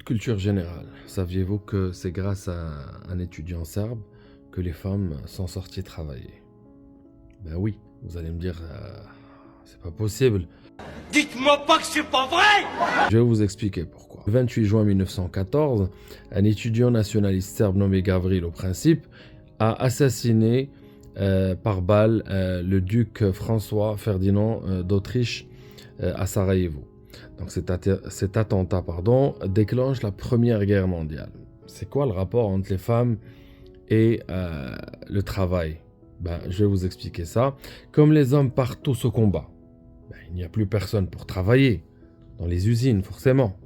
Culture générale. Saviez-vous que c'est grâce à un étudiant serbe que les femmes sont sorties travailler? Ben oui, vous allez me dire, c'est pas possible. Dites-moi pas que c'est pas vrai! Je vais vous expliquer pourquoi. Le 28 juin 1914, un étudiant nationaliste serbe nommé Gavrilo au principe a assassiné par balle le duc François Ferdinand d'Autriche à Sarajevo. Donc cet attentat déclenche la Première Guerre mondiale. C'est quoi le rapport entre les femmes et le travail? Je vais vous expliquer ça. Comme les hommes partent tous au combat, il n'y a plus personne pour travailler, dans les usines forcément,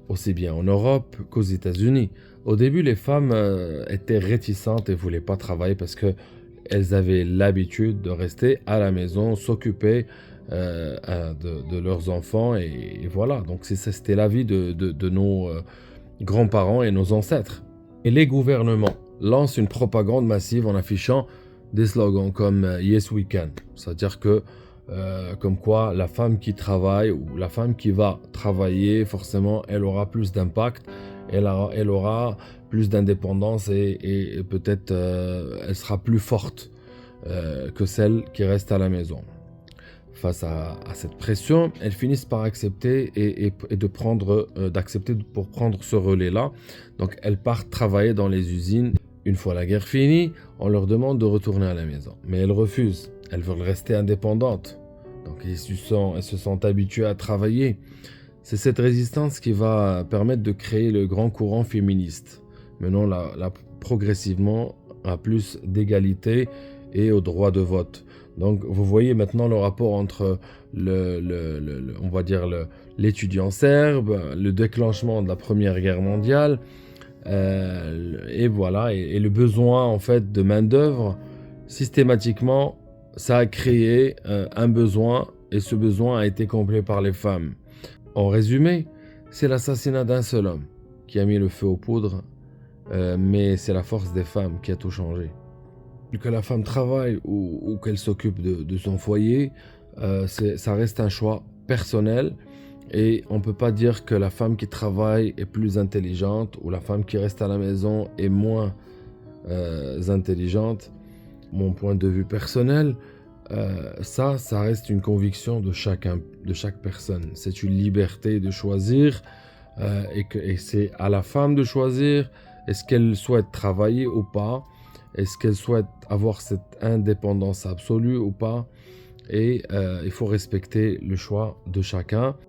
aussi bien en Europe qu'aux États-Unis. Au début, les femmes étaient réticentes et ne voulaient pas travailler parce qu'elles avaient l'habitude de rester à la maison, s'occuper de leurs enfants et voilà. Donc c'était la vie de nos grands-parents et nos ancêtres. Et les gouvernements lancent une propagande massive en affichant des slogans comme Yes We Can, c'est-à-dire que comme quoi la femme qui travaille ou la femme qui va travailler, forcément, elle aura plus d'impact, elle aura plus d'indépendance et peut-être elle sera plus forte que celle qui reste à la maison. Face à cette pression, elles finissent par accepter d'accepter pour prendre ce relais-là. Donc elles partent travailler dans les usines. Une fois la guerre finie, on leur demande de retourner à la maison. Mais elles refusent. Elles veulent rester indépendantes. Donc elles se sont habituées à travailler. C'est cette résistance qui va permettre de créer le grand courant féministe, menant progressivement à plus d'égalité et au droit de vote. Donc vous voyez maintenant le rapport entre on va dire l'étudiant serbe, le déclenchement de la Première Guerre mondiale, et voilà, et le besoin en fait de main-d'œuvre. Systématiquement, ça a créé un besoin et ce besoin a été comblé par les femmes. En résumé, c'est l'assassinat d'un seul homme qui a mis le feu aux poudres, mais c'est la force des femmes qui a tout changé. Que la femme travaille ou qu'elle s'occupe de son foyer, ça reste un choix personnel et on ne peut pas dire que la femme qui travaille est plus intelligente ou la femme qui reste à la maison est moins intelligente. Mon point de vue personnel, ça reste une conviction de chaque personne. C'est une liberté de choisir et c'est à la femme de choisir est-ce qu'elle souhaite travailler ou pas. Est-ce qu'elle souhaite avoir cette indépendance absolue ou pas? Et il faut respecter le choix de chacun.